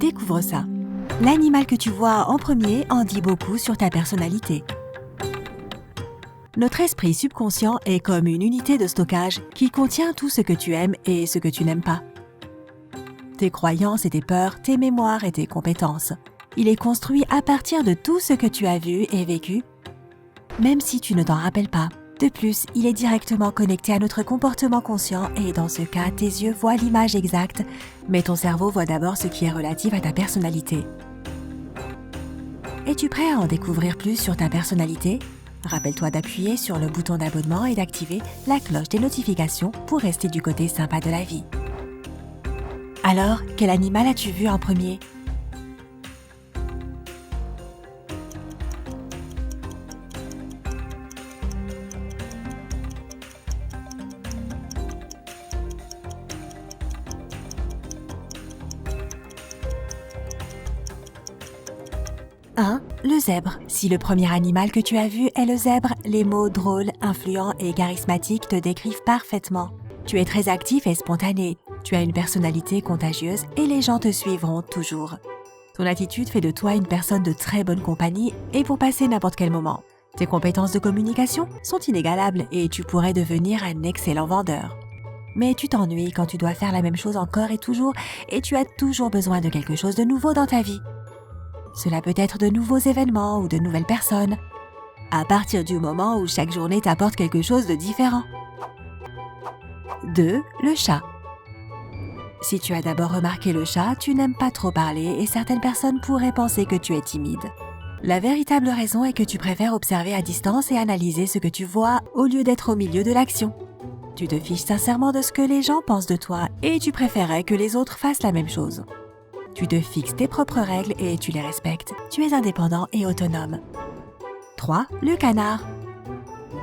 découvre ça. L'animal que tu vois en premier en dit beaucoup sur ta personnalité. Notre esprit subconscient est comme une unité de stockage qui contient tout ce que tu aimes et ce que tu n'aimes pas. Tes croyances et tes peurs, tes mémoires et tes compétences. Il est construit à partir de tout ce que tu as vu et vécu, même si tu ne t'en rappelles pas. De plus, il est directement connecté à notre comportement conscient et dans ce cas, tes yeux voient l'image exacte, mais ton cerveau voit d'abord ce qui est relatif à ta personnalité. Es-tu prêt à en découvrir plus sur ta personnalité ? Rappelle-toi d'appuyer sur le bouton d'abonnement et d'activer la cloche des notifications pour rester du côté sympa de la vie. Alors, quel animal as-tu vu en premier ? 1. Le zèbre. Si le premier animal que tu as vu est le zèbre, les mots drôle, influent et charismatique te décrivent parfaitement. Tu es très actif et spontané. Tu as une personnalité contagieuse et les gens te suivront toujours. Ton attitude fait de toi une personne de très bonne compagnie et pour passer n'importe quel moment. Tes compétences de communication sont inégalables et tu pourrais devenir un excellent vendeur. Mais tu t'ennuies quand tu dois faire la même chose encore et tu as toujours besoin de quelque chose de nouveau dans ta vie. Cela peut être de nouveaux événements ou de nouvelles personnes, à partir du moment où chaque journée t'apporte quelque chose de différent. 2. Le chat. Si tu as d'abord remarqué le chat, tu n'aimes pas trop parler et certaines personnes pourraient penser que tu es timide. La véritable raison est que tu préfères observer à distance et analyser ce que tu vois au lieu d'être au milieu de l'action. Tu te fiches sincèrement de ce que les gens pensent de toi et tu préférerais que les autres fassent la même chose. Tu te fixes tes propres règles et tu les respectes. Tu es indépendant et autonome. 3. Le canard.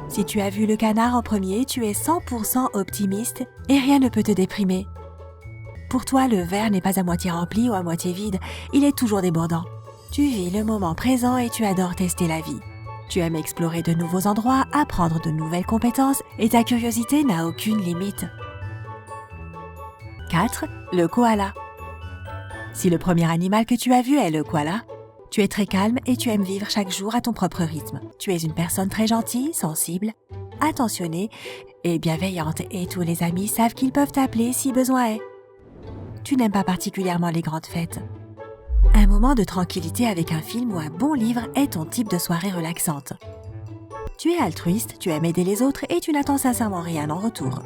Si tu as vu le canard en premier, tu es 100% optimiste et rien ne peut te déprimer. Pour toi, le verre n'est pas à moitié rempli ou à moitié vide, il est toujours débordant. Tu vis le moment présent et tu adores tester la vie. Tu aimes explorer de nouveaux endroits, apprendre de nouvelles compétences et ta curiosité n'a aucune limite. 4. Le koala. Si le premier animal que tu as vu est le koala, tu es très calme et tu aimes vivre chaque jour à ton propre rythme. Tu es une personne très gentille, sensible, attentionnée et bienveillante et tous les amis savent qu'ils peuvent t'appeler si besoin est. Tu n'aimes pas particulièrement les grandes fêtes. Un moment de tranquillité avec un film ou un bon livre est ton type de soirée relaxante. Tu es altruiste, tu aimes aider les autres et tu n'attends sincèrement rien en retour.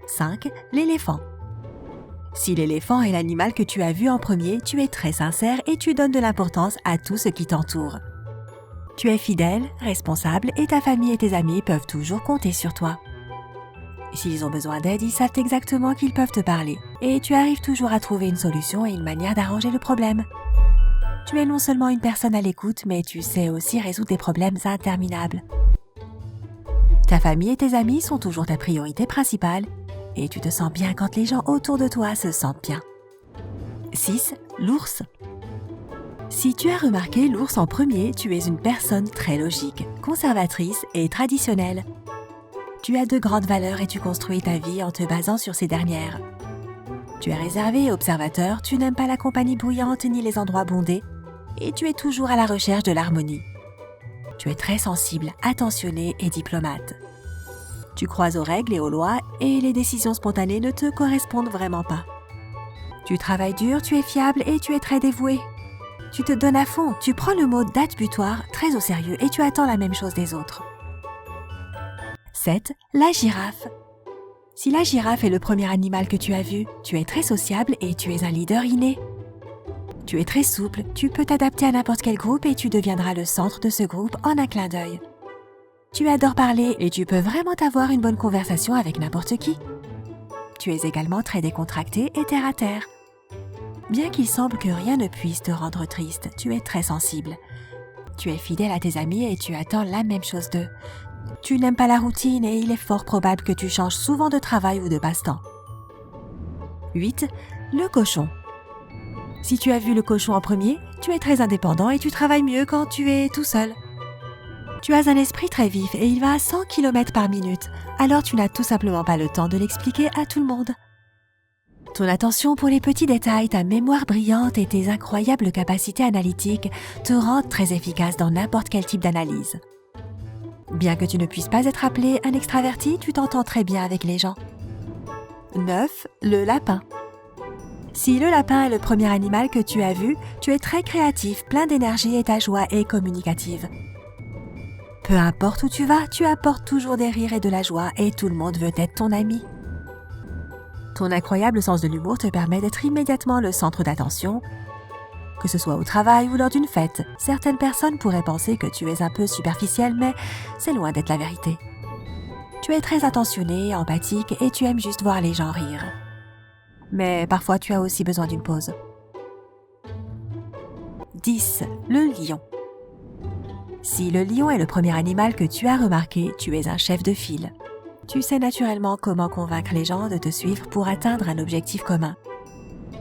5. L'éléphant. Si l'éléphant est l'animal que tu as vu en premier, tu es très sincère et tu donnes de l'importance à tout ce qui t'entoure. Tu es fidèle, responsable et ta famille et tes amis peuvent toujours compter sur toi. S'ils ont besoin d'aide, ils savent exactement qu'ils peuvent te parler et tu arrives toujours à trouver une solution et une manière d'arranger le problème. Tu es non seulement une personne à l'écoute, mais tu sais aussi résoudre des problèmes interminables. Ta famille et tes amis sont toujours ta priorité principale et tu te sens bien quand les gens autour de toi se sentent bien. 6. L'ours. Si tu as remarqué l'ours en premier, tu es une personne très logique, conservatrice et traditionnelle. Tu as de grandes valeurs et tu construis ta vie en te basant sur ces dernières. Tu es réservé et observateur, tu n'aimes pas la compagnie bruyante ni les endroits bondés et tu es toujours à la recherche de l'harmonie. Tu es très sensible, attentionné et diplomate. Tu crois aux règles et aux lois et les décisions spontanées ne te correspondent vraiment pas. Tu travailles dur, tu es fiable et tu es très dévoué. Tu te donnes à fond, tu prends le mot date butoir très au sérieux et tu attends la même chose des autres. 7. La girafe. Si la girafe est le premier animal que tu as vu, tu es très sociable et tu es un leader inné. Tu es très souple, tu peux t'adapter à n'importe quel groupe et tu deviendras le centre de ce groupe en un clin d'œil. Tu adores parler et tu peux vraiment avoir une bonne conversation avec n'importe qui. Tu es également très décontracté et terre à terre. Bien qu'il semble que rien ne puisse te rendre triste, tu es très sensible. Tu es fidèle à tes amis et tu attends la même chose d'eux. Tu n'aimes pas la routine et il est fort probable que tu changes souvent de travail ou de passe-temps. 8. Le cochon. Si tu as vu le cochon en premier, tu es très indépendant et tu travailles mieux quand tu es tout seul. Tu as un esprit très vif et il va à 100 km par minute, alors tu n'as tout simplement pas le temps de l'expliquer à tout le monde. Ton attention pour les petits détails, ta mémoire brillante et tes incroyables capacités analytiques te rendent très efficace dans n'importe quel type d'analyse. Bien que tu ne puisses pas être appelé un extraverti, tu t'entends très bien avec les gens. 9. Le lapin. Si le lapin est le premier animal que tu as vu, tu es très créatif, plein d'énergie et ta joie est communicative. Peu importe où tu vas, tu apportes toujours des rires et de la joie et tout le monde veut être ton ami. Ton incroyable sens de l'humour te permet d'être immédiatement le centre d'attention. Que ce soit au travail ou lors d'une fête, certaines personnes pourraient penser que tu es un peu superficiel, mais c'est loin d'être la vérité. Tu es très attentionné, empathique et tu aimes juste voir les gens rire. Mais parfois tu as aussi besoin d'une pause. 10. Le lion. Si le lion est le premier animal que tu as remarqué, tu es un chef de file. Tu sais naturellement comment convaincre les gens de te suivre pour atteindre un objectif commun.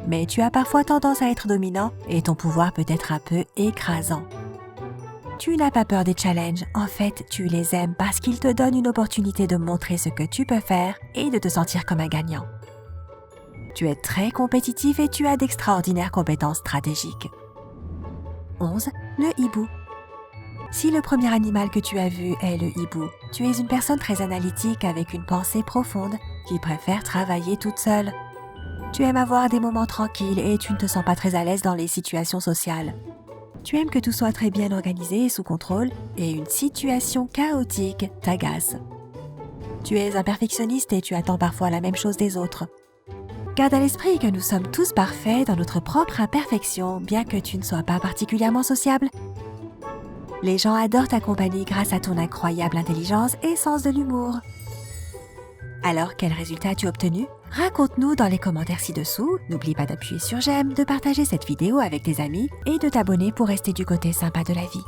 Mais tu as parfois tendance à être dominant et ton pouvoir peut être un peu écrasant. Tu n'as pas peur des challenges, en fait tu les aimes parce qu'ils te donnent une opportunité de montrer ce que tu peux faire et de te sentir comme un gagnant. Tu es très compétitif et tu as d'extraordinaires compétences stratégiques. 11. Le hibou. Si le premier animal que tu as vu est le hibou, tu es une personne très analytique avec une pensée profonde qui préfère travailler toute seule. Tu aimes avoir des moments tranquilles et tu ne te sens pas très à l'aise dans les situations sociales. Tu aimes que tout soit très bien organisé et sous contrôle et une situation chaotique t'agace. Tu es un perfectionniste et tu attends parfois la même chose des autres. Garde à l'esprit que nous sommes tous parfaits dans notre propre imperfection, bien que tu ne sois pas particulièrement sociable. Les gens adorent ta compagnie grâce à ton incroyable intelligence et sens de l'humour. Alors, quel résultat as-tu obtenu? Raconte-nous dans les commentaires ci-dessous. N'oublie pas d'appuyer sur j'aime, de partager cette vidéo avec tes amis et de t'abonner pour rester du côté sympa de la vie.